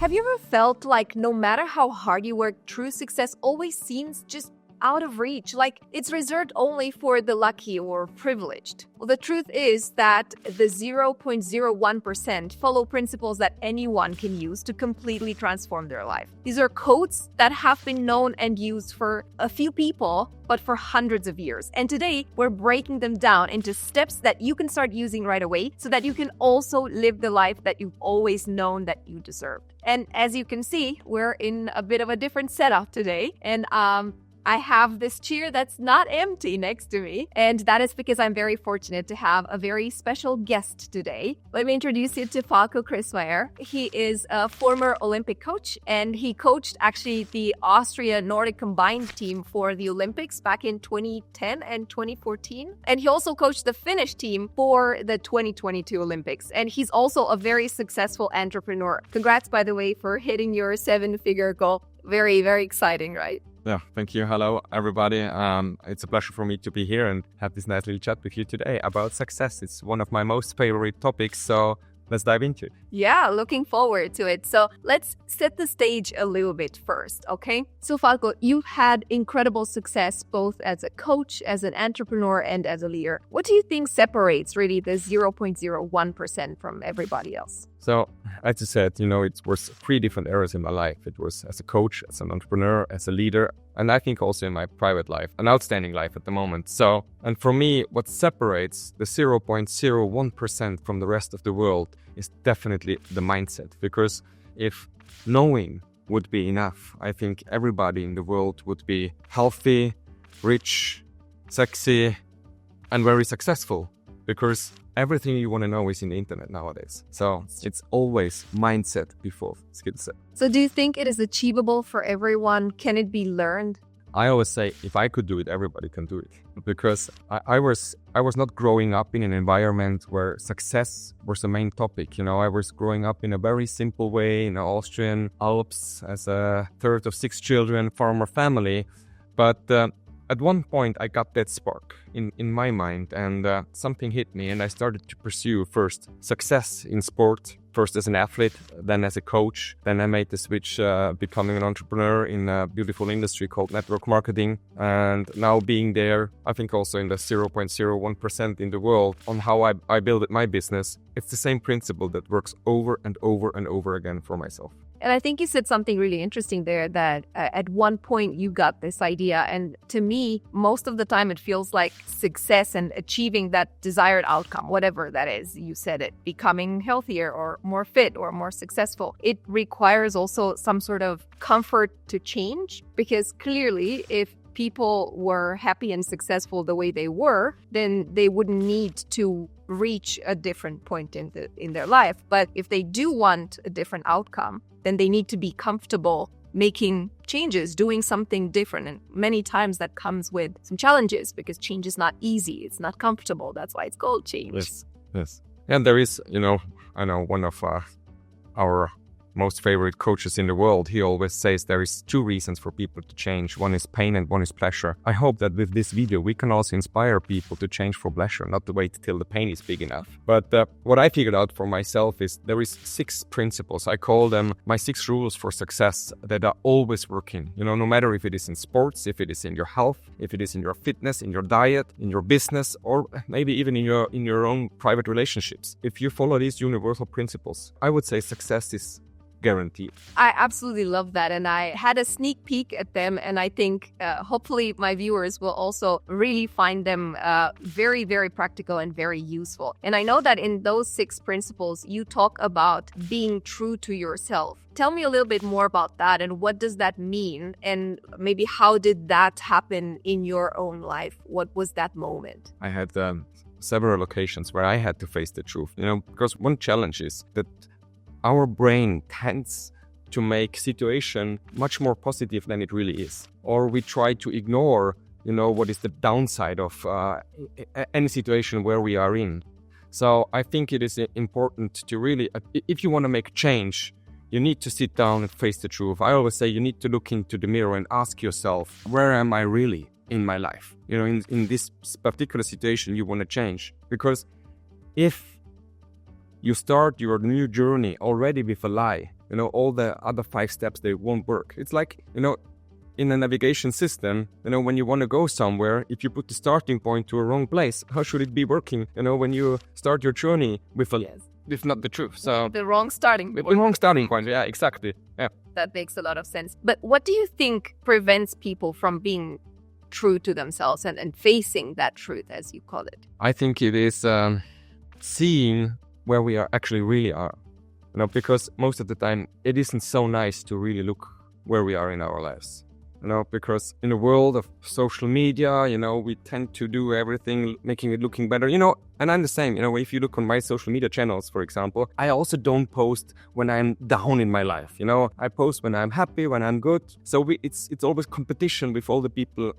Have you ever felt like no matter how hard you work, true success always seems just out of reach, like it's reserved only for the lucky or privileged? Well, the truth is that the 0.01% follow principles that anyone can use to completely transform their life. These are codes that have been known and used for a few people, but for hundreds of years. And today, we're breaking them down into steps that you can start using right away so that you can also live the life that you've always known that you deserved. And as you can see, we're in a bit of a different setup today. And I have this chair that's not empty next to me, and that is because I'm very fortunate to have a very special guest today. Let me introduce you to Falko Krismayr. He is a former Olympic coach, and he coached actually the Austria Nordic combined team for the Olympics back in 2010 and 2014. And he also coached the Finnish team for the 2022 Olympics. And he's also a very successful entrepreneur. Congrats, by the way, for hitting your 7-figure goal. Very, very exciting, right? Yeah, thank you. Hello, everybody. It's a pleasure for me to be here and have this nice little chat with you today about success. It's one of my most favorite topics, so let's dive into it. Yeah, looking forward to it. So let's set the stage a little bit first, okay? So Falko, you've had incredible success both as a coach, as an entrepreneur, and as a leader. What do you think separates really the 0.01% from everybody else? So, as you said, it was 3 different areas in my life. It was as a coach, as an entrepreneur, as a leader, and I think also in my private life, an outstanding life at the moment. So, and for me, what separates the 0.01% from the rest of the world is definitely the mindset. Because if knowing would be enough, I think everybody in the world would be healthy, rich, sexy, and very successful. Because everything you want to know is in the internet nowadays. So it's always mindset before skill set. So do you think it is achievable for everyone? Can it be learned? I always say, if I could do it, everybody can do it. Because I was not growing up in an environment where success was the main topic. I was growing up in a very simple way in the Austrian Alps as a third of 6 children, farmer family. But at one point, I got that spark in my mind, and something hit me, and I started to pursue first success in sport, first as an athlete, then as a coach. Then I made the switch, becoming an entrepreneur in a beautiful industry called network marketing. And now being there, I think also in the 0.01% in the world on how I build my business, it's the same principle that works over and over and over again for myself. And I think you said something really interesting there that at one point you got this idea. And to me, most of the time it feels like success and achieving that desired outcome, whatever that is. You said it, becoming healthier or more fit or more successful. It requires also some sort of comfort to change, because clearly if people were happy and successful the way they were, then they wouldn't need to reach a different point in their life. But if they do want a different outcome, then they need to be comfortable making changes, doing something different. And many times that comes with some challenges, because change is not easy. It's not comfortable. That's why it's called change. Yes. And there is, I know one of our most favorite coaches in the world, he always says there is 2 reasons for people to change. One is pain and one is pleasure. I hope that with this video, we can also inspire people to change for pleasure, not to wait till the pain is big enough. But what I figured out for myself is there is 6 principles. I call them my 6 rules for success that are always working. No matter if it is in sports, if it is in your health, if it is in your fitness, in your diet, in your business, or maybe even in your own private relationships. If you follow these universal principles, I would say success is guaranteed. I absolutely love that. And I had a sneak peek at them. And I think hopefully my viewers will also really find them very, very practical and very useful. And I know that in those 6 principles, you talk about being true to yourself. Tell me a little bit more about that, and what does that mean? And maybe how did that happen in your own life? What was that moment? I had several occasions where I had to face the truth, because one challenge is that our brain tends to make situation much more positive than it really is. Or we try to ignore, what is the downside of any situation where we are in. So I think it is important to really, if you want to make change, you need to sit down and face the truth. I always say you need to look into the mirror and ask yourself, where am I really in my life? In this particular situation you want to change. Because if you start your new journey already with a lie, all the other 5 steps, they won't work. It's like, in a navigation system, when you want to go somewhere, if you put the starting point to a wrong place, how should it be working? When you start your journey with with not the truth. So the wrong starting with point. the wrong starting point. Yeah, exactly. Yeah. That makes a lot of sense. But what do you think prevents people from being true to themselves and facing that truth, as you call it? I think it is seeing where we are actually really are. Because most of the time it isn't so nice to really look where we are in our lives. Because in the world of social media, we tend to do everything, making it looking better, and I'm the same, if you look on my social media channels, for example, I also don't post when I'm down in my life, I post when I'm happy, when I'm good. So it's always competition with all the people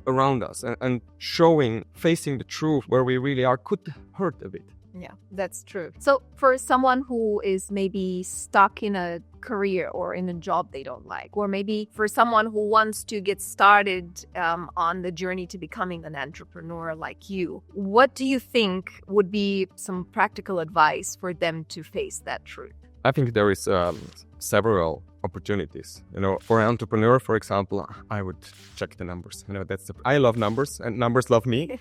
around us, and facing the truth where we really are could hurt a bit. Yeah, that's true. So for someone who is maybe stuck in a career or in a job they don't like, or maybe for someone who wants to get started on the journey to becoming an entrepreneur like you, what do you think would be some practical advice for them to face that truth? I think there is several opportunities. For an entrepreneur, for example, I would check the numbers. I love numbers and numbers love me.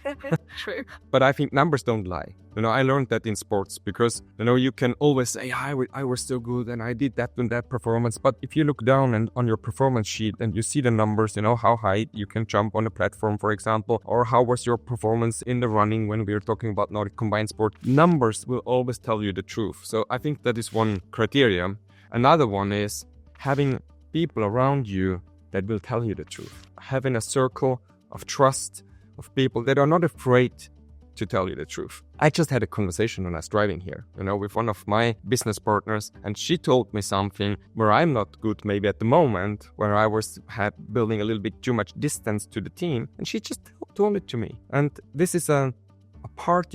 True. But I think numbers don't lie. I learned that in sports because, you can always say, I was so good and I did that and that performance. But if you look down and on your performance sheet and you see the numbers, how high you can jump on a platform, for example, or how was your performance in the running when we are talking about Nordic combined sport, numbers will always tell you the truth. So I think that is one criteria. Another one is having people around you that will tell you the truth. Having a circle of trust, of people that are not afraid to tell you the truth. I just had a conversation when I was driving here, with one of my business partners, and she told me something where I'm not good maybe at the moment, where I was building a little bit too much distance to the team, and she just told it to me. And this is a part,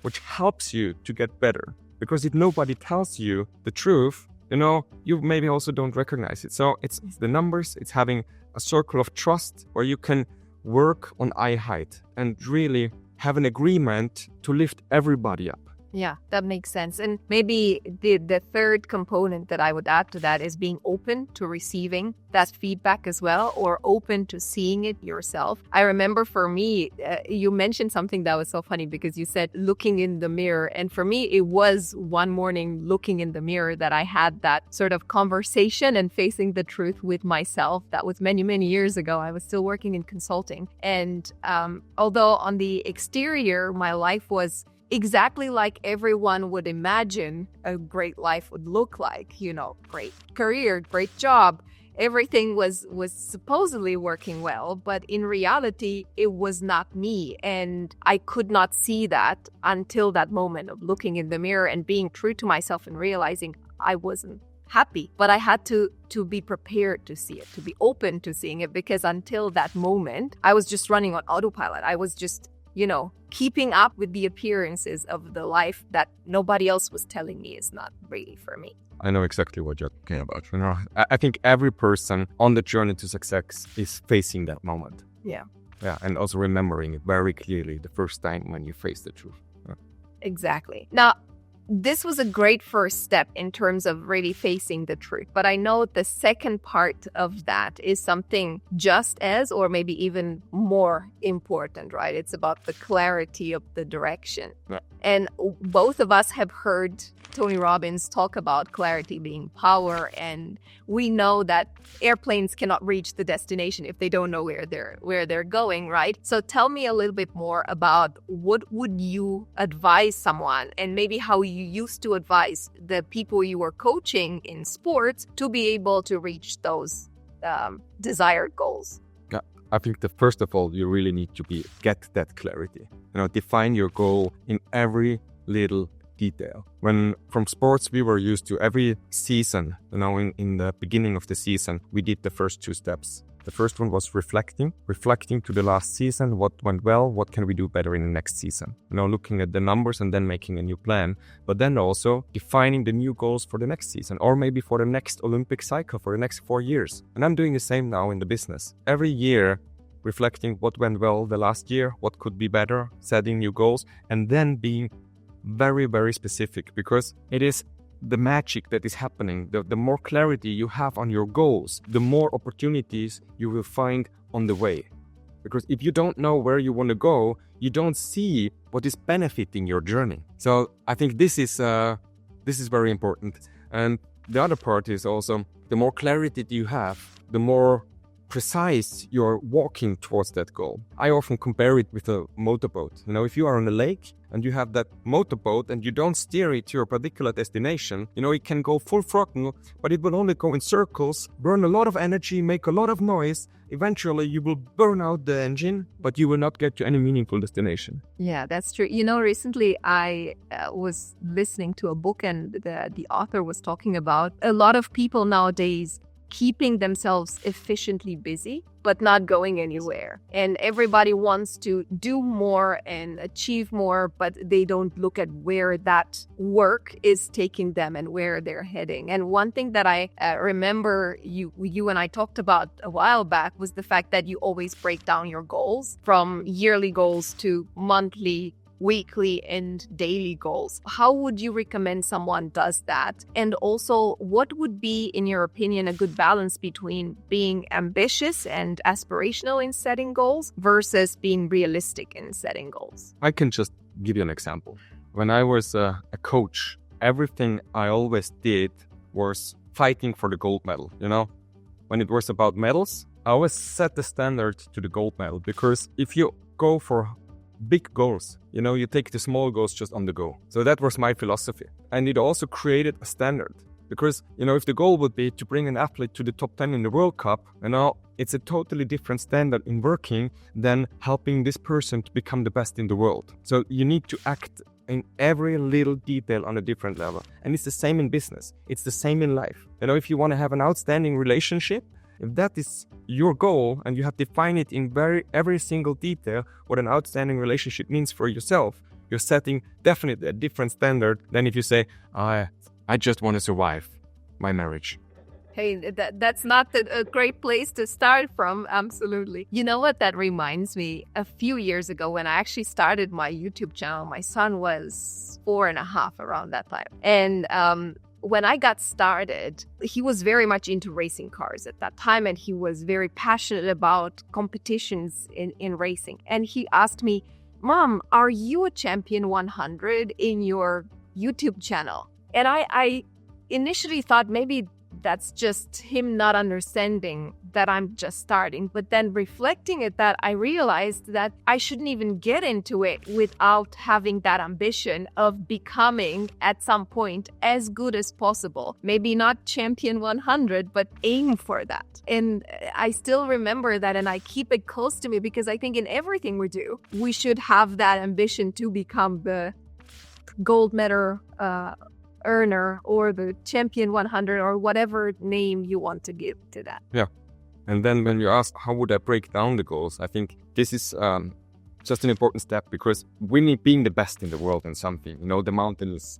which helps you to get better. Because if nobody tells you the truth, you maybe also don't recognize it. So it's the numbers, it's having a circle of trust where you can work on eye height and really have an agreement to lift everybody up. Yeah, that makes sense. And maybe the third component that I would add to that is being open to receiving that feedback as well, or open to seeing it yourself. I remember for me, you mentioned something that was so funny because you said looking in the mirror. And for me, it was one morning looking in the mirror that I had that sort of conversation and facing the truth with myself. That was many, many years ago. I was still working in consulting. And although on the exterior, my life was exactly like everyone would imagine a great life would look like, great career, great job. Everything was supposedly working well, but in reality, it was not me. And I could not see that until that moment of looking in the mirror and being true to myself and realizing I wasn't happy. But I had to be prepared to see it, to be open to seeing it, because until that moment, I was just running on autopilot. I was just keeping up with the appearances of the life that nobody else was telling me is not really for me. I know exactly what you're talking about. I think every person on the journey to success is facing that moment. Yeah. Yeah, and also remembering it very clearly the first time when you face the truth. Yeah. Exactly. Now, this was a great first step in terms of really facing the truth. But I know the second part of that is something just as, or maybe even more important, right? It's about the clarity of the direction. Yeah. And both of us have heard Tony Robbins talk about clarity being power, and we know that airplanes cannot reach the destination if they don't know where they're going, right? So tell me a little bit more about what would you advise someone, and maybe how you used to advise the people you were coaching in sports to be able to reach those desired goals. Yeah, I think that first of all, you really need to get that clarity. Define your goal in every little detail. When from sports, we were used to every season, in the beginning of the season, we did the first 2 steps. The first one was reflecting to the last season, what went well, what can we do better in the next season. Looking at the numbers and then making a new plan, but then also defining the new goals for the next season, or maybe for the next Olympic cycle for the next 4 years. And I'm doing the same now in the business. Every year, reflecting what went well the last year, what could be better, setting new goals, and then being very, very specific, because it is the magic that is happening, the more clarity you have on your goals, the more opportunities you will find on the way. Because if you don't know where you want to go, you don't see what is benefiting your journey. So I think this is very important. And the other part is also, the more clarity you have, the more precise you're walking towards that goal. I often compare it with a motorboat. If you are on a lake and you have that motorboat and you don't steer it to your particular destination, it can go full throttle, but it will only go in circles, burn a lot of energy, make a lot of noise. Eventually you will burn out the engine, but you will not get to any meaningful destination. Yeah, that's true. Recently I was listening to a book, and the author was talking about a lot of people nowadays keeping themselves efficiently busy, but not going anywhere. And everybody wants to do more and achieve more, but they don't look at where that work is taking them and where they're heading. And one thing that I remember you and I talked about a while back was the fact that you always break down your goals from yearly goals to monthly, weekly, and daily goals. How would you recommend someone does that? And also, what would be, in your opinion, a good balance between being ambitious and aspirational in setting goals versus being realistic in setting goals? I can just give you an example. When I was a coach, everything I always did was fighting for the gold medal. When it was about medals, I always set the standard to the gold medal, because if you go for big goals, you take the small goals just on the go. So that was my philosophy. And it also created a standard, because, if the goal would be to bring an athlete to the top 10 in the World Cup, it's a totally different standard in working than helping this person to become the best in the world. So you need to act in every little detail on a different level. And it's the same in business. It's the same in life. If you want to have an outstanding relationship, if that is your goal and you have defined it in every single detail, what an outstanding relationship means for yourself, you're setting definitely a different standard than if you say, I just want to survive my marriage. Hey, that's not a great place to start from. Absolutely. You know what? That reminds me, a few years ago when I actually started my YouTube channel, my son was 4.5 around that time. And when I got started, he was very much into racing cars at that time, and he was very passionate about competitions in racing. And he asked me, "Mom, are you a Champion 100 in your YouTube channel?" And I initially thought maybe that's just him not understanding that I'm just starting. But then reflecting at that, I realized that I shouldn't even get into it without having that ambition of becoming at some point as good as possible. Maybe not Champion 100, but aim for that. And I still remember that, and I keep it close to me, because I think in everything we do, we should have that ambition to become the gold medal earner or the Champion 100 or whatever name you want to give to that. Yeah. And then when you ask, how would I break down the goals? I think this is just an important step, because we need being the best in the world in something. The mountain is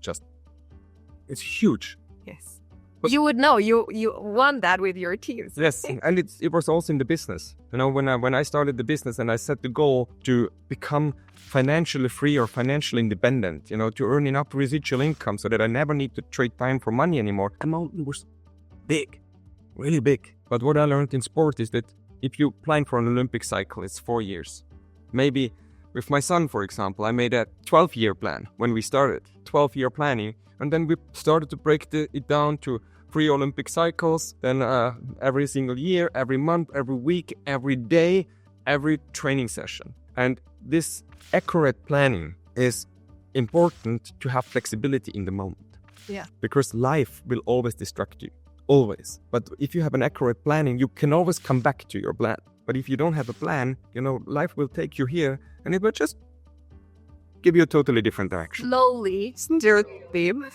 it's huge. Yes. But you would know, you won that with your teams. Yes, and it was also in the business. When I started the business and I set the goal to become financially free or financially independent, to earn enough residual income so that I never need to trade time for money anymore, the mountain was big, really big. But what I learned in sport is that if you plan for an Olympic cycle, it's 4 years. Maybe with my son, for example, I made a 12-year plan when we started, 12-year planning. And then we started to break it down to 3 Olympic cycles, then every single year, every month, every week, every day, every training session. And this accurate planning is important to have flexibility in the moment. Yeah. Because life will always distract you, always. But if you have an accurate planning, you can always come back to your plan. But if you don't have a plan, life will take you here and it will just give you a totally different direction. Slowly steer the beam.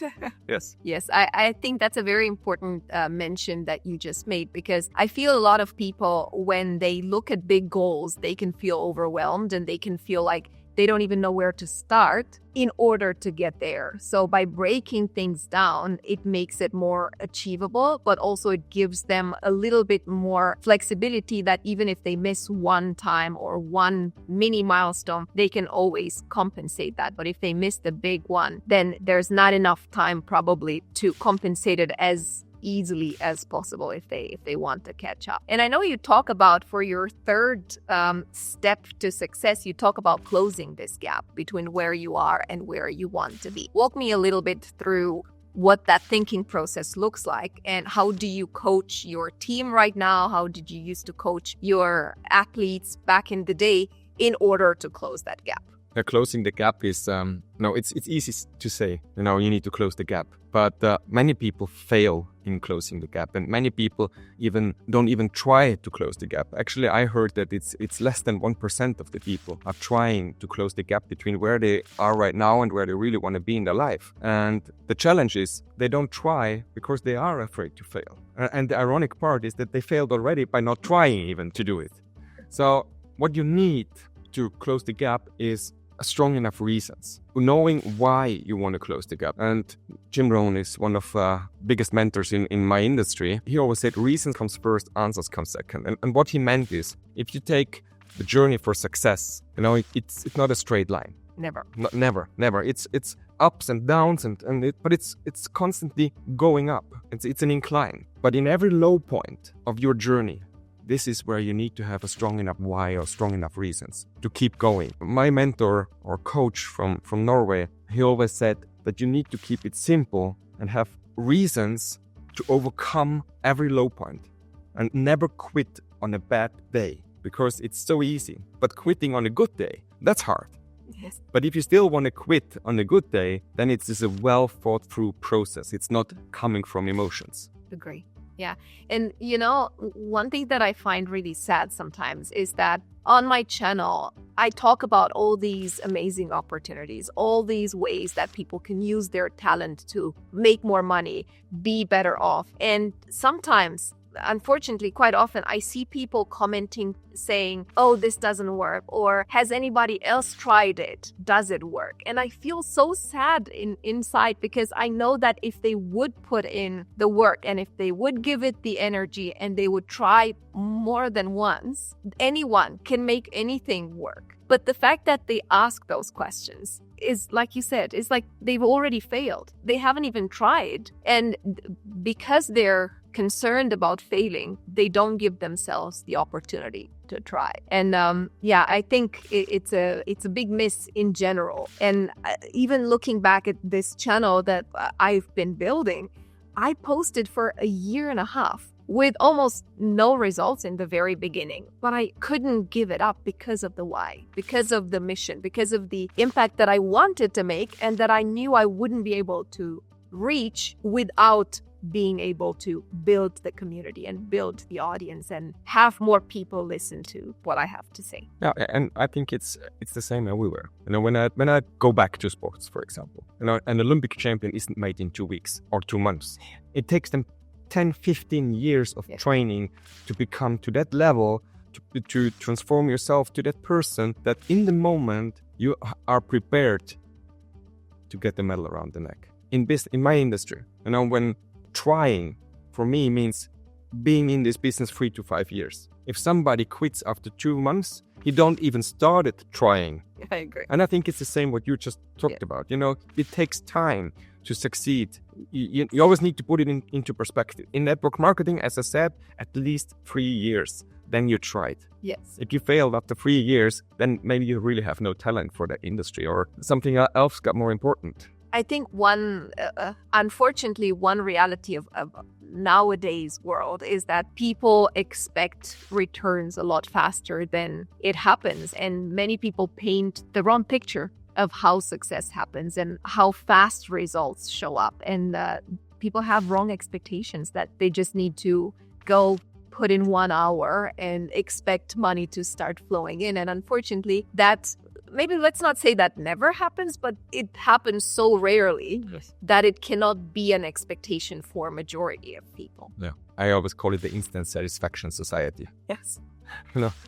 Yes. Yes, I think that's a very important mention that you just made, because I feel a lot of people, when they look at big goals, they can feel overwhelmed and they can feel like they don't even know where to start in order to get there. So by breaking things down, it makes it more achievable, but also it gives them a little bit more flexibility that even if they miss one time or one mini milestone, they can always compensate that. But if they miss the big one, then there's not enough time probably to compensate it as easily as possible if they want to catch up. And I know you talk about, for your third step to success, you talk about closing this gap between where you are and where you want to be. Walk me a little bit through what that thinking process looks like, and how do you coach your team right now? How did you used to coach your athletes back in the day in order to close that gap? Closing the gap is, it's easy to say, you need to close the gap. But many people fail in closing the gap, and many people don't even try to close the gap. Actually, I heard that it's less than 1% of the people are trying to close the gap between where they are right now and where they really want to be in their life. And the challenge is they don't try because they are afraid to fail. And the ironic part is that they failed already by not trying even to do it. So what you need to close the gap is strong enough reasons, knowing why you want to close the gap. And Jim Rohn is one of biggest mentors in my industry. He always said reason comes first, answers come second. And what he meant is, if you take the journey for success, it's not a straight line. Never. Never. It's ups and downs, but it's constantly going up. It's an incline. But in every low point of your journey, this is where you need to have a strong enough why or strong enough reasons to keep going. My mentor or coach from Norway, he always said that you need to keep it simple and have reasons to overcome every low point and never quit on a bad day, because it's so easy. But quitting on a good day, that's hard. Yes. But if you still want to quit on a good day, then it's just a well thought through process. It's not coming from emotions. Agree. Yeah. And, one thing that I find really sad sometimes is that on my channel, I talk about all these amazing opportunities, all these ways that people can use their talent to make more money, be better off. And sometimes, unfortunately, quite often, I see people commenting saying, oh, this doesn't work, or has anybody else tried it? Does it work? And I feel so sad inside, because I know that if they would put in the work and if they would give it the energy and they would try more than once, anyone can make anything work. But the fact that they ask those questions is, like you said, is like they've already failed. They haven't even tried. And because they're concerned about failing, they don't give themselves the opportunity to try. And I think it's a big miss in general. And even looking back at this channel that I've been building, I posted for a year and a half with almost no results in the very beginning. But I couldn't give it up because of the why, because of the mission, because of the impact that I wanted to make and that I knew I wouldn't be able to reach without being able to build the community and build the audience and have more people listen to what I have to say. Yeah, and I think it's the same everywhere. When I go back to sports, for example, an Olympic champion isn't made in 2 weeks or 2 months. It takes them 10, 15 years of training to become to that level, to transform yourself to that person that in the moment you are prepared to get the medal around the neck. In my industry, when trying for me means being in this business 3 to 5 years. If somebody quits after 2 months, he don't even started trying. I agree. And I think it's the same what you just talked about. It takes time to succeed. You always need to put it into perspective. In network marketing, as I said, at least 3 years. Then you tried. Yes. If you failed after 3 years, then maybe you really have no talent for that industry, or something else got more important. I think unfortunately, one reality of nowadays world is that people expect returns a lot faster than it happens. And many people paint the wrong picture of how success happens and how fast results show up. And people have wrong expectations that they just need to go put in 1 hour and expect money to start flowing in. And unfortunately, that's maybe, let's not say that never happens, but it happens so rarely that it cannot be an expectation for a majority of people. Yeah, I always call it the instant satisfaction society. Yes.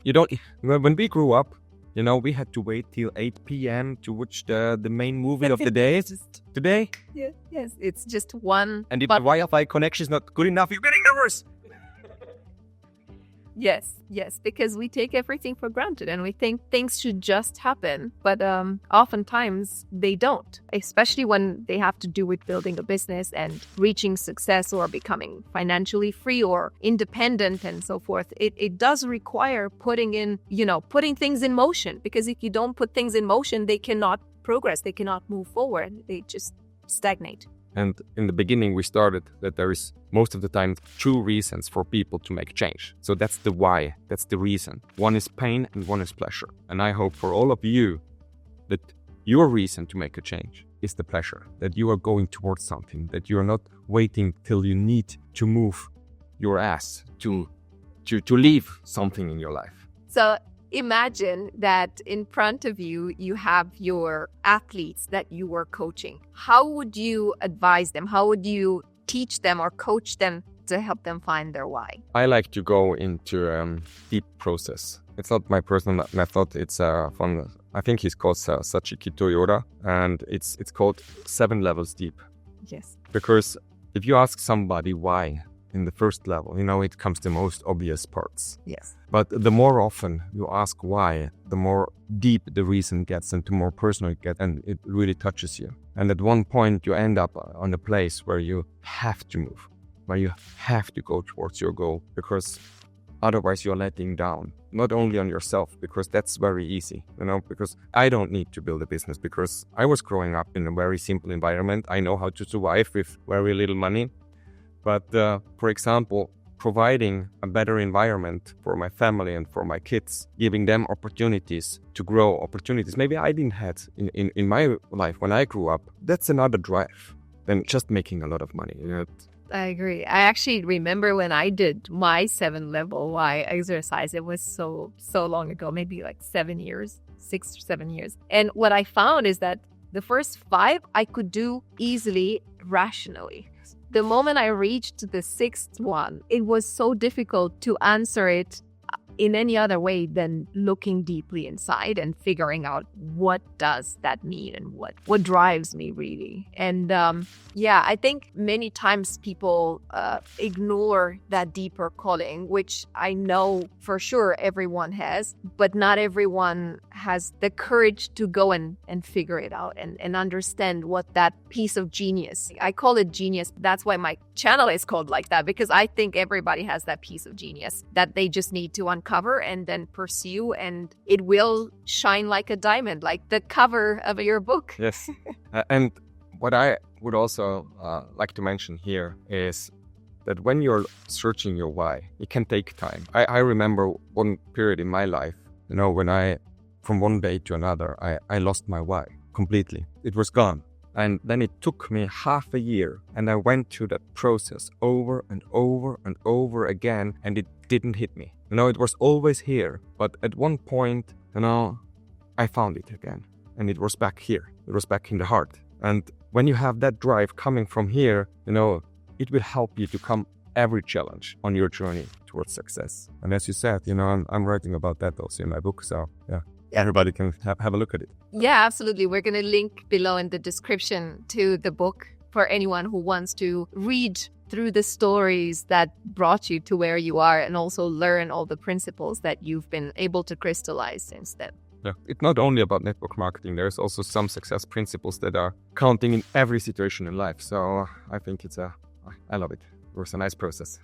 You don't. When we grew up, You know, we had to wait till 8 p.m. to watch the main movie of the day. Today. Yeah, yes, it's just one. And if the Wi-Fi connection is not good enough, you're getting nervous. Yes, because we take everything for granted and we think things should just happen, but oftentimes they don't, especially when they have to do with building a business and reaching success or becoming financially free or independent and so forth. It does require putting things in motion, because if you don't put things in motion, they cannot progress, they cannot move forward, they just stagnate. And in the beginning, we started that there is most of the time 2 reasons for people to make change. So that's the why, that's the reason. One is pain and one is pleasure. And I hope for all of you that your reason to make a change is the pleasure, that you are going towards something, that you are not waiting till you need to move your ass to leave something in your life. So imagine that in front of you, you have your athletes that you were coaching. How would you advise them? How would you teach them or coach them to help them find their why? I like to go into a deep process. It's not my personal method. It's from, I think he's called Sachiki Toyota, and it's called 7 levels deep. Yes. Because if you ask somebody why, in the first level, it comes the most obvious parts. Yes. But the more often you ask why, the more deep the reason gets and the more personal it gets, and it really touches you. And at one point you end up on a place where you have to move, where you have to go towards your goal, because otherwise you're letting down, not only on yourself, because that's very easy, because I don't need to build a business because I was growing up in a very simple environment. I know how to survive with very little money. But, for example, providing a better environment for my family and for my kids, giving them opportunities to grow, opportunities maybe I didn't have in my life when I grew up, that's another drive than just making a lot of money. I agree. I actually remember when I did my 7-level why exercise. It was so long ago, maybe like 6 or 7 years. And what I found is that the first 5 I could do easily, rationally. The moment I reached the 6th one, it was so difficult to answer it in any other way than looking deeply inside and figuring out what does that mean and what drives me really. And I think many times people ignore that deeper calling, which I know for sure everyone has, but not everyone has the courage to go and figure it out and understand what that piece of genius. I call it genius. That's why my channel is called like that, because I think everybody has that piece of genius that they just need to uncover and then pursue, and it will shine like a diamond, like the cover of your book. Yes. And what I would also like to mention here is that when you're searching your why, it can take time. I remember one period in my life, when I, from one day to another, I lost my why completely. It was gone. And then it took me half a year, and I went through that process over and over and over again, and it didn't hit me. It was always here, but at one point, I found it again, and it was back here. It was back in the heart. And when you have that drive coming from here, it will help you to come every challenge on your journey towards success. And as you said, I'm writing about that also in my book, so yeah. Everybody can have a look at it. Yeah, absolutely. We're going to link below in the description to the book for anyone who wants to read through the stories that brought you to where you are and also learn all the principles that you've been able to crystallize since then. Yeah, it's not only about network marketing. There's also some success principles that are counting in every situation in life. So I think I love it. It was a nice process.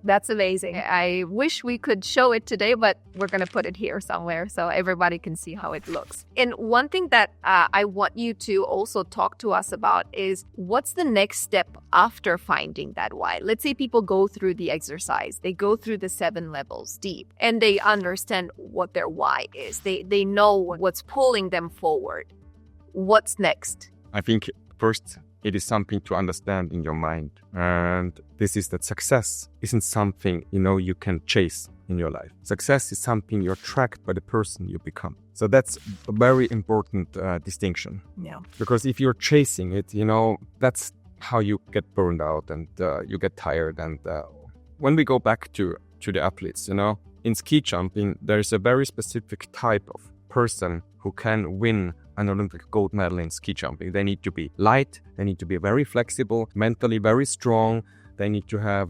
That's amazing. I wish we could show it today, but we're going to put it here somewhere so everybody can see how it looks. And one thing that I want you to also talk to us about is what's the next step after finding that why? Let's say people go through the exercise, they go through the 7 levels deep, and they understand what their why is. They know what's pulling them forward. What's next? I think first, it is something to understand in your mind. And this is that success isn't something, you can chase in your life. Success is something you're tracked by the person you become. So that's a very important distinction. Yeah. Because if you're chasing it, that's how you get burned out and you get tired. And when we go back to the athletes, in ski jumping, there's a very specific type of person who can win an Olympic gold medal in ski jumping. They need to be light, they need to be very flexible, mentally very strong, they need to have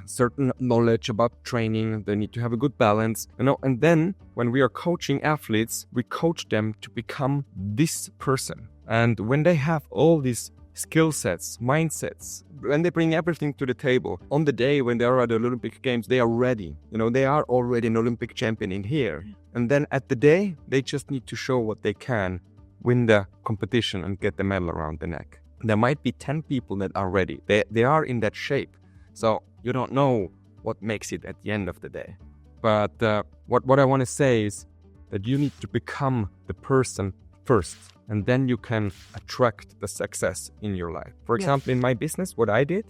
certain knowledge about training, they need to have a good balance, and then when we are coaching athletes, we coach them to become this person. And when they have all these skill sets, mindsets, when they bring everything to the table, on the day when they are at the Olympic Games, they are ready. They are already an Olympic champion in here. And then at the day, they just need to show what they can, win the competition and get the medal around the neck. There might be 10 people that are ready. They are in that shape. So you don't know what makes it at the end of the day. But what I want to say is that you need to become the person first, and then you can attract the success in your life. For example, in my business, what I did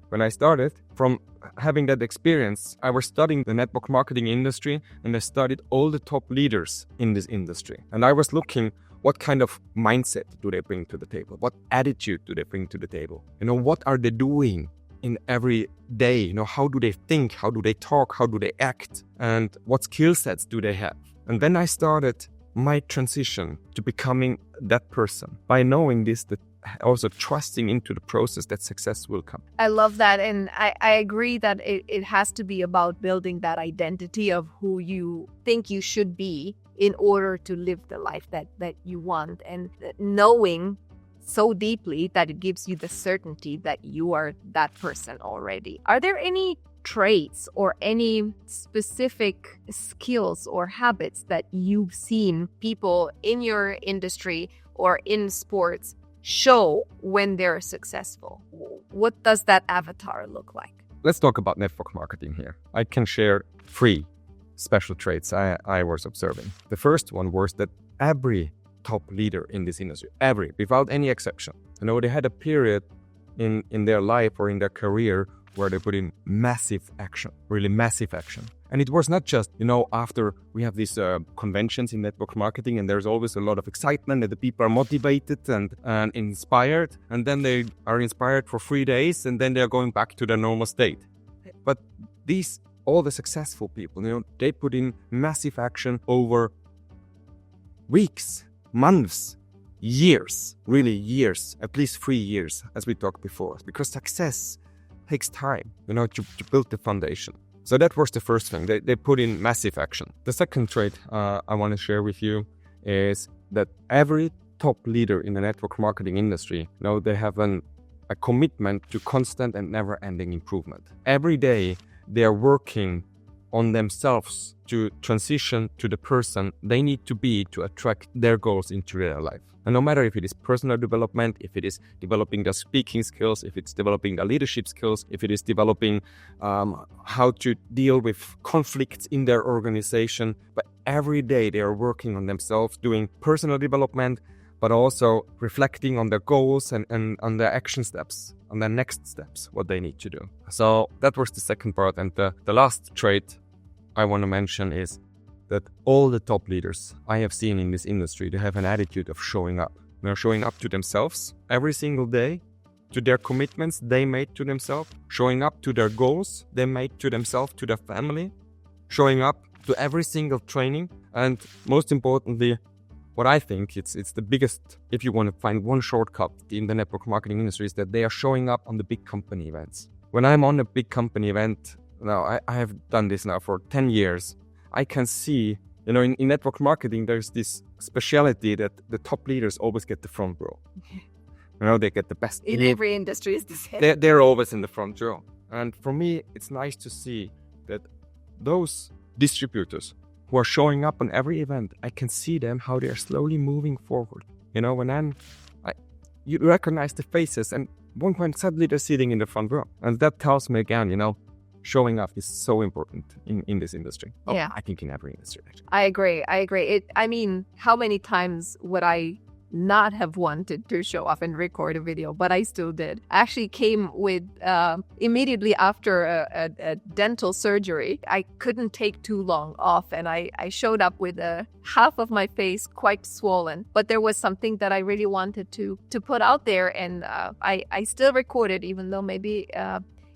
when I started, from having that experience, I was studying the network marketing industry, and I studied all the top leaders in this industry. And I was looking, what kind of mindset do they bring to the table? What attitude do they bring to the table? What are they doing in every day? How do they think? How do they talk? How do they act? And what skill sets do they have? And then I started my transition to becoming that person by knowing this, that also trusting into the process that success will come. I love that. And I agree that it has to be about building that identity of who you think you should be in order to live the life that you want, and knowing so deeply that it gives you the certainty that you are that person already. Are there any traits or any specific skills or habits that you've seen people in your industry or in sports show when they're successful? What does that avatar look like? Let's talk about network marketing here. I can share 3 special traits I was observing. The first one was that every top leader in this industry, without any exception, they had a period in their life or in their career where they put in massive action, really massive action. And it was not just, after we have these conventions in network marketing, and there's always a lot of excitement and the people are motivated and inspired, and then they are inspired for 3 days and then they're going back to their normal state. But all the successful people, they put in massive action over weeks, months, years, really years, at least 3 years, as we talked before, because success takes time, to build the foundation. So that was the first thing. They put in massive action. The second trait I want to share with you is that every top leader in the network marketing industry, they have a commitment to constant and never-ending improvement. Every day, they are working on themselves to transition to the person they need to be to attract their goals into their life. And no matter if it is personal development, if it is developing their speaking skills, if it's developing their leadership skills, if it is developing how to deal with conflicts in their organization, but every day they are working on themselves, doing personal development, but also reflecting on their goals and on their action steps, on their next steps, what they need to do. So that was the second part. And the last trait I want to mention is that all the top leaders I have seen in this industry, they have an attitude of showing up. They're showing up to themselves every single day, to their commitments they made to themselves, showing up to their goals they made to themselves, to their family, showing up to every single training, and most importantly, what I think it's the biggest, if you want to find one shortcut in the network marketing industry, is that they are showing up on the big company events. When I'm on a big company event, now I have done this now for 10 years, I can see, in network marketing, there's this speciality that the top leaders always get the front row. They get the best. In every industry is the same. They're always in the front row. And for me, it's nice to see that those distributors who are showing up on every event, I can see them, how they are slowly moving forward. When you recognize the faces, and one point suddenly they're sitting in the front row. And that tells me again, showing up is so important in this industry. Yeah. I think in every industry, actually. I agree. How many times would I not have wanted to show off and record a video, but I still did. I actually came with, immediately after a dental surgery, I couldn't take too long off, and I showed up with half of my face quite swollen, but there was something that I really wanted to put out there, and I still recorded, even though maybe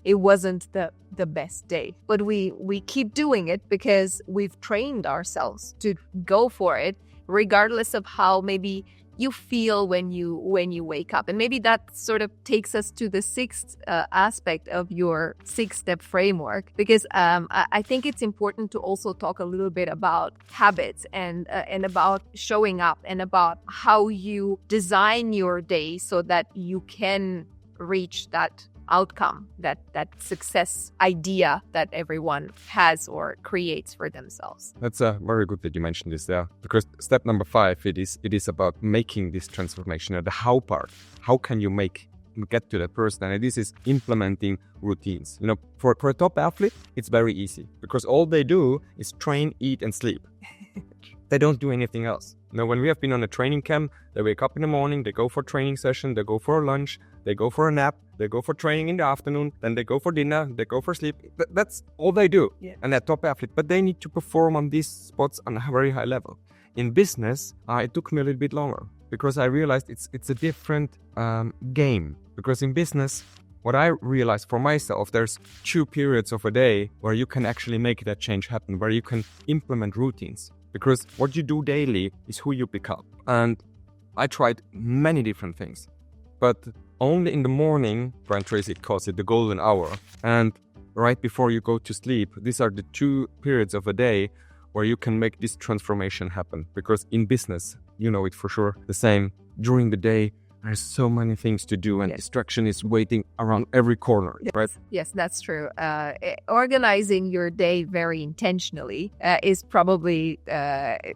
it wasn't the best day. But we keep doing it because we've trained ourselves to go for it regardless of how maybe you feel when you wake up. And maybe that sort of takes us to the sixth aspect of your 6-step framework, because I think it's important to also talk a little bit about habits and about showing up and about how you design your day so that you can reach that outcome, that success idea that everyone has or creates for themselves. That's very good that you mentioned this there, because step number 5, it is about making this transformation. The how part. How can you get to that person? And this is implementing routines. For a top athlete, it's very easy because all they do is train, eat, and sleep. They don't do anything else. When we have been on a training camp, they wake up in the morning, they go for a training session, they go for a lunch, they go for a nap, they go for training in the afternoon, then they go for dinner, they go for sleep. That's all they do. Yeah. And they're top athlete. But they need to perform on these spots on a very high level. In business, it took me a little bit longer because I realized it's a different game. Because in business, what I realized for myself, there's 2 periods of a day where you can actually make that change happen, where you can implement routines. Because what you do daily is who you become. And I tried many different things. But only in the morning, Brian Tracy calls it the golden hour. And right before you go to sleep, these are the 2 periods of a day where you can make this transformation happen. Because in business, you know it for sure, the same. During the day, there's so many things to do and distraction is waiting around every corner, right? Yes, that's true. Organizing your day very intentionally is probably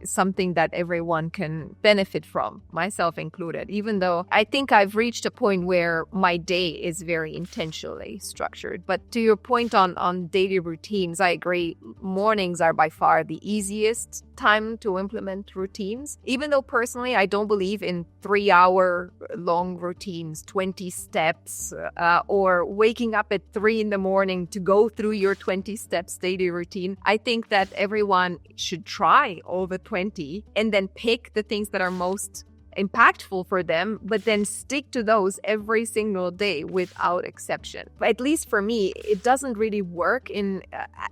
something that everyone can benefit from, myself included, even though I think I've reached a point where my day is very intentionally structured. But to your point on daily routines, I agree. Mornings are by far the easiest time to implement routines, even though personally I don't believe in 3-hour long routines, 20 steps, or waking up at 3 a.m. to go through your 20 steps daily routine. I think that everyone should try all the 20 and then pick the things that are most impactful for them, but then stick to those every single day without exception. But at least for me, it doesn't really work in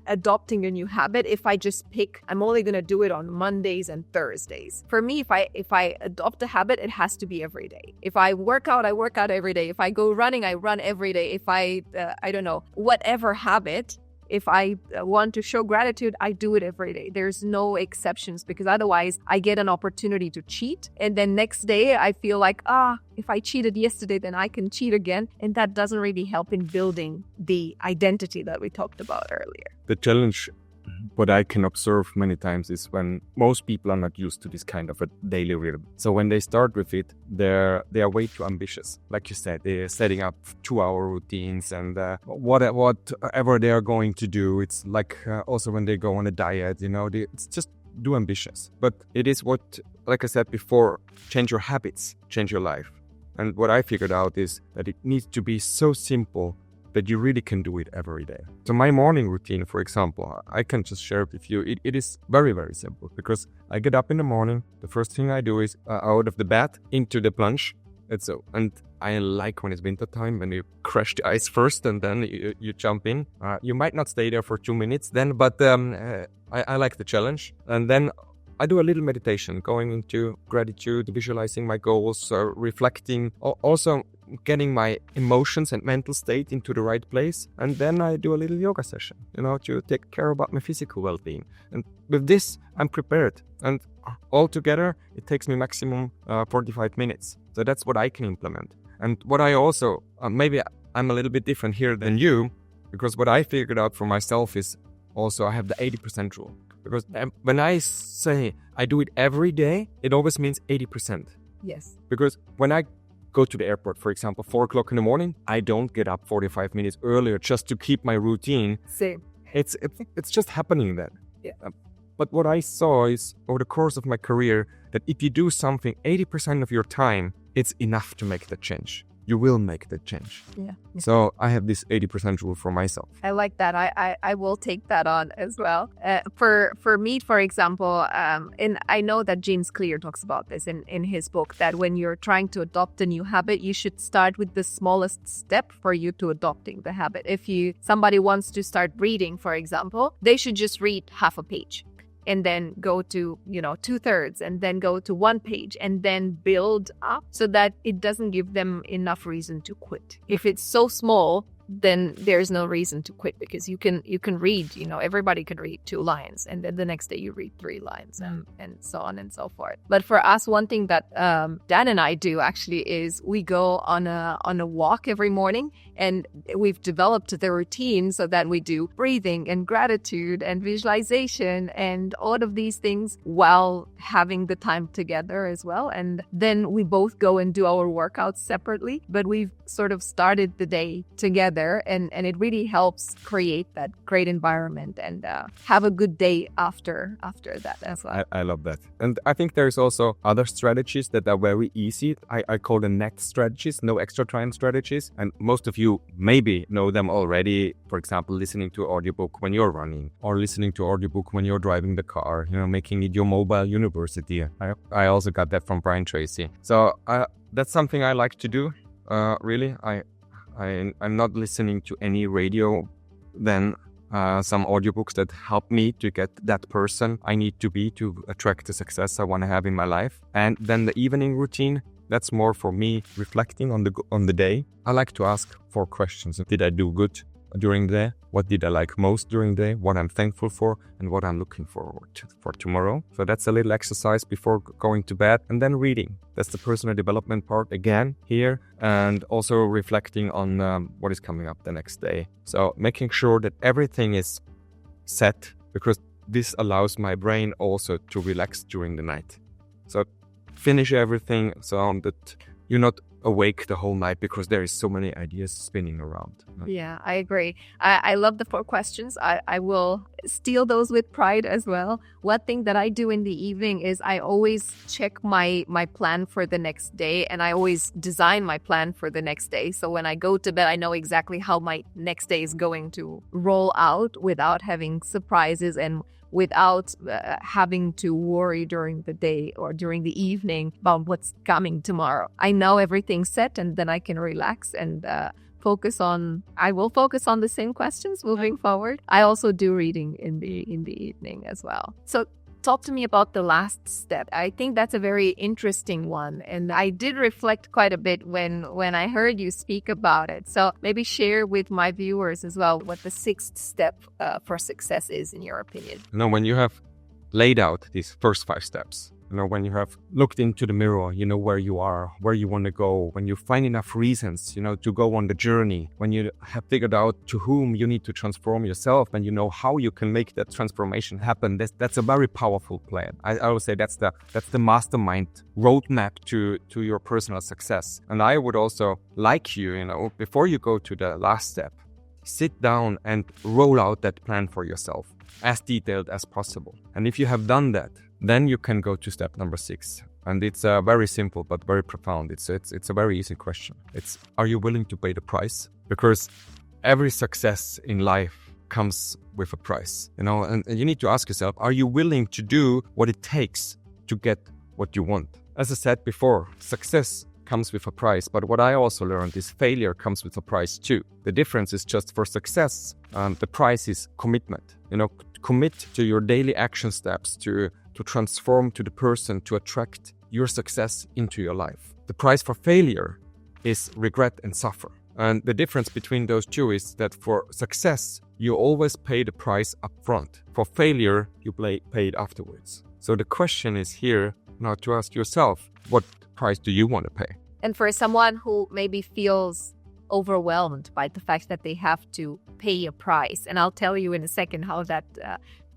adopting a new habit if I just pick, I'm only going to do it on Mondays and Thursdays. For me, if I adopt a habit, it has to be every day. If I work out, I work out every day. If I go running, I run every day. If I don't know, whatever habit, if I want to show gratitude, I do it every day. There's no exceptions, because otherwise I get an opportunity to cheat. And then next day I feel like, if I cheated yesterday, then I can cheat again. And that doesn't really help in building the identity that we talked about earlier. The challenge, what I can observe many times, is when most people are not used to this kind of a daily rhythm. So when they start with it, they are way too ambitious. Like you said, they're setting up 2-hour routines and whatever they are going to do. It's like also when they go on a diet, it's just too ambitious. But it is what, like I said before, change your habits, change your life. And what I figured out is that it needs to be so simple that you really can do it every day. So my morning routine, for example, I can just share it with you. It is very, very simple, because I get up in the morning. The first thing I do is out of the bed into the plunge. And I like when it's winter time, when you crash the ice first and then you jump in. You might not stay there for 2 minutes then, but I like the challenge. And then I do a little meditation, going into gratitude, visualizing my goals, reflecting, also getting my emotions and mental state into the right place. And then I do a little yoga session, to take care about my physical well-being. And with this, I'm prepared. And altogether, it takes me maximum 45 minutes. So that's what I can implement. And what I also, maybe I'm a little bit different here than you, because what I figured out for myself is also I have the 80% rule. Because when I say I do it every day, it always means 80%. Yes. Because when I go to the airport, for example, 4 o'clock in the morning, I don't get up 45 minutes earlier just to keep my routine. Same. It's just happening then. Yeah. But what I saw is over the course of my career that if you do something 80% of your time, it's enough to make the change. You will make the change. Yeah. So I have this 80% rule for myself. I like that. I will take that on as well. For me, for example, and I know that James Clear talks about this in his book, that when you're trying to adopt a new habit, you should start with the smallest step for you to adopting the habit. If somebody wants to start reading, for example, they should just read half a page. and then go to, 2/3 and then go to 1 page and then build up so that it doesn't give them enough reason to quit. If it's so small, then there's no reason to quit, because you can read, everybody can read 2 lines, and then the next day you read 3 lines, and so on and so forth. But for us, one thing that Dan and I do actually is we go on a walk every morning, and we've developed the routine so that we do breathing and gratitude and visualization and all of these things while having the time together as well. And then we both go and do our workouts separately, but we've sort of started the day together, and it really helps create that great environment and have a good day after that as well. I love that. And I think there's also other strategies that are very easy. I call them net strategies, no extra time strategies. And most of you maybe know them already. For example, listening to audiobook when you're running, or listening to audiobook when you're driving the car, making it your mobile university. I also got that from Brian Tracy. So that's something I like to do. Really, I'm not listening to any radio, then some audiobooks that help me to get that person I need to be to attract the success I want to have in my life. And then the evening routine, that's more for me reflecting on the day. I like to ask 4 questions. Did I do good during the day? What did I like most during the day? What I'm thankful for, and what I'm looking forward to for tomorrow. So that's a little exercise before going to bed. And then reading. That's the personal development part again here. And also reflecting on what is coming up the next day. So making sure that everything is set, because this allows my brain also to relax during the night. So finish everything so that you're not awake the whole night because there is so many ideas spinning around. Yeah, I agree. I love the 4 questions. I will steal those with pride as well. One thing that I do in the evening is I always check my plan for the next day, and I always design my plan for the next day. So when I go to bed, I know exactly how my next day is going to roll out without having surprises and without having to worry during the day or during the evening about what's coming tomorrow. I know everything's set, and then I can relax and I will focus on the same questions moving forward. I also do reading in the evening as well. So talk to me about the last step. I think that's a very interesting one, and I did reflect quite a bit when I heard you speak about it. So maybe share with my viewers as well what the 6th step for success is in your opinion. When you have laid out these first 5 steps, when you have looked into the mirror, where you are, where you want to go, when you find enough reasons, to go on the journey, when you have figured out to whom you need to transform yourself, and you know how you can make that transformation happen, that's a very powerful plan. I would say that's the mastermind roadmap to your personal success. And I would also like you, before you go to the last step, sit down and roll out that plan for yourself as detailed as possible. And if you have done that, then you can go to step number 6. And it's very simple but very profound. It's a very easy question. Are you willing to pay the price? Because every success in life comes with a price, and you need to ask yourself, are you willing to do what it takes to get what you want? As I said before, success comes with a price, but what I also learned is failure comes with a price too. The difference is just for success, the price is commitment. Commit to your daily action steps to transform to the person to attract your success into your life. The price for failure is regret and suffer. And the difference between those two is that for success, you always pay the price up front. For failure, you pay it afterwards. So the question is here now to ask yourself, what price do you want to pay? And for someone who maybe feels overwhelmed by the fact that they have to pay a price, and I'll tell you in a second how that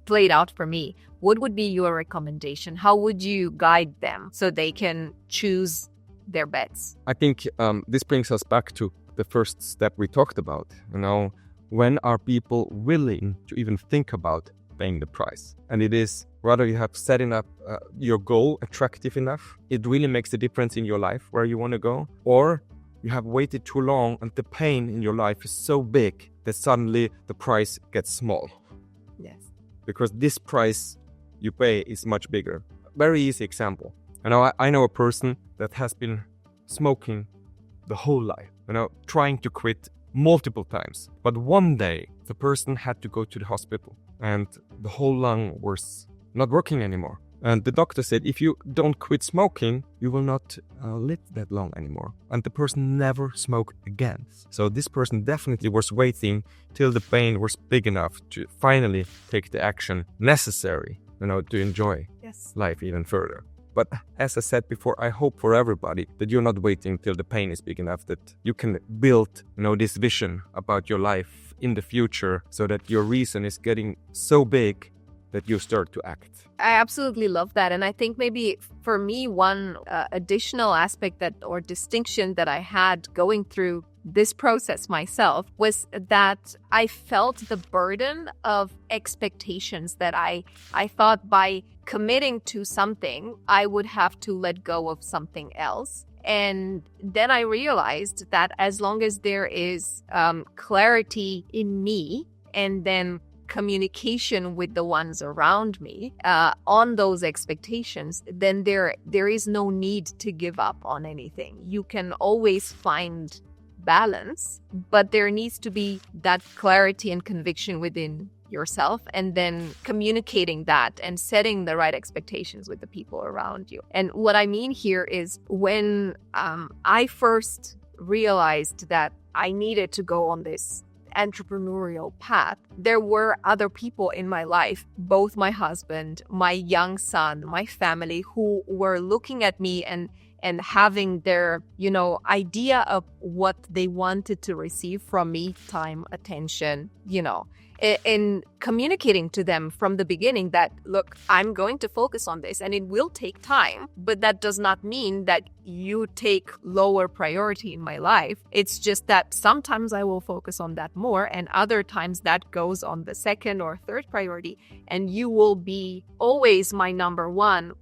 played out for me, what would be your recommendation? How would you guide them so they can choose their bets? I think this brings us back to the first step we talked about. When are people willing to even think about paying the price? And it is rather you have setting up your goal attractive enough. It really makes a difference in your life where you want to go. Or you have waited too long and the pain in your life is so big that suddenly the price gets small. Yes. Because this price you pay is much bigger. Very easy example. I know a person that has been smoking the whole life, trying to quit multiple times. But one day the person had to go to the hospital and the whole lung was not working anymore. And the doctor said, if you don't quit smoking, you will not live that long anymore. And the person never smoked again. So this person definitely was waiting till the pain was big enough to finally take the action necessary, to enjoy life even further. But as I said before, I hope for everybody that you're not waiting till the pain is big enough, that you can build, this vision about your life in the future so that your reason is getting so big that you start to act. I absolutely love that. And I think maybe for me, one additional aspect or distinction that I had going through this process myself was that I felt the burden of expectations that I thought by committing to something, I would have to let go of something else. And then I realized that as long as there is clarity in me and then communication with the ones around me on those expectations, then there is no need to give up on anything. You can always find balance, but there needs to be that clarity and conviction within yourself, and then communicating that and setting the right expectations with the people around you. And what I mean here is when I first realized that I needed to go on this entrepreneurial path, there were other people in my life, both my husband, my young son, my family, who were looking at me and having their, idea of what they wanted to receive from me, time, attention, in communicating to them from the beginning that, look, I'm going to focus on this and it will take time, but that does not mean that you take lower priority in my life. It's just that sometimes I will focus on that more and other times that goes on the second or third priority, and you will be always my number one,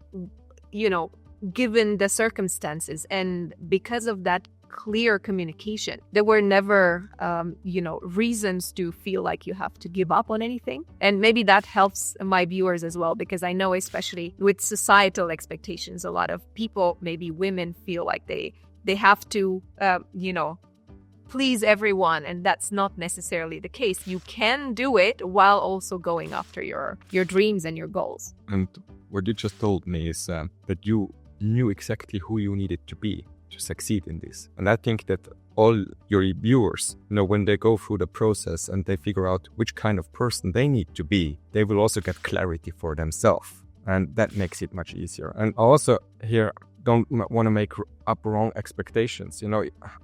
given the circumstances. And because of that clear communication, there were never, reasons to feel like you have to give up on anything. And maybe that helps my viewers as well, because I know, especially with societal expectations, a lot of people, maybe women, feel like they have to, please everyone. And that's not necessarily the case. You can do it while also going after your dreams and your goals. And what you just told me is that you knew exactly who you needed to be to succeed in this. And I think that all your viewers, when they go through the process and they figure out which kind of person they need to be, they will also get clarity for themselves. And that makes it much easier. And also here, don't want to make up wrong expectations.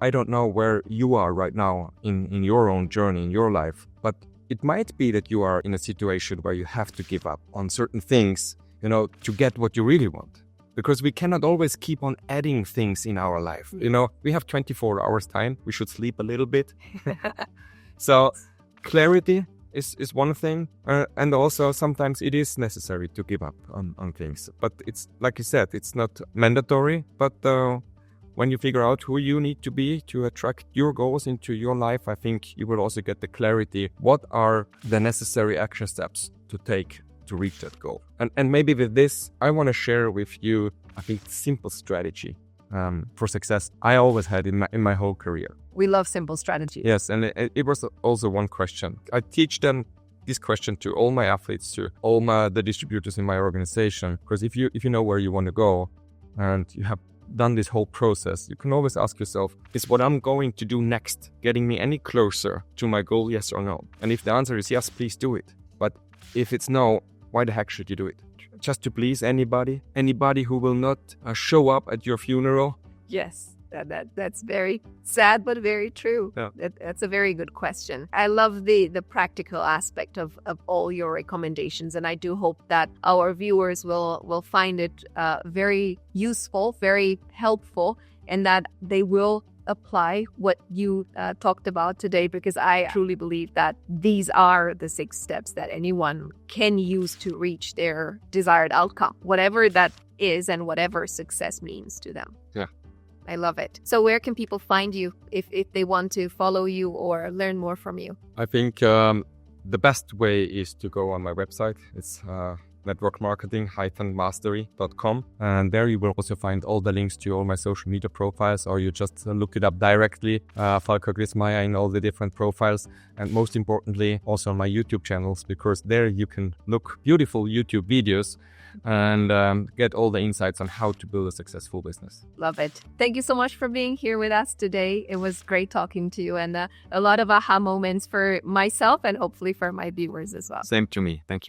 I don't know where you are right now in your own journey, in your life, but it might be that you are in a situation where you have to give up on certain things, to get what you really want. Because we cannot always keep on adding things in our life. We have 24 hours time. We should sleep a little bit. So clarity is one thing. And also sometimes it is necessary to give up on things. But it's, like you said, it's not mandatory. But when you figure out who you need to be to attract your goals into your life, I think you will also get the clarity. What are the necessary action steps to take to reach that goal? And maybe with this, I want to share with you, I think, simple strategy for success I always had in my whole career. We love simple strategies. Yes, and it was also one question. I teach them this question to all my athletes, to all the distributors in my organization, because if you know where you want to go and you have done this whole process, you can always ask yourself, is what I'm going to do next getting me any closer to my goal, yes or no? And if the answer is yes, please do it. But if it's no, why the heck should you do it? Just to please anybody? Anybody who will not show up at your funeral? Yes, that's very sad, but very true. Yeah. That's a very good question. I love the practical aspect of all your recommendations, and I do hope that our viewers will find it very useful, very helpful, and that they will apply what you talked about today, because I truly believe that these are the 6 steps that anyone can use to reach their desired outcome, whatever that is and whatever success means to them. Yeah. I love it. So where can people find you if they want to follow you or learn more from you? I think the best way is to go on my website. It's network marketing mastery.com, and there you will also find all the links to all my social media profiles, or you just look it up directly, Falko Krismayr, in all the different profiles, and most importantly also on my YouTube channels, because there you can look beautiful YouTube videos and get all the insights on how to build a successful business. Love it. Thank you so much for being here with us today. It was great talking to you, and a lot of aha moments for myself and hopefully for my viewers as well. Same to me. Thank you.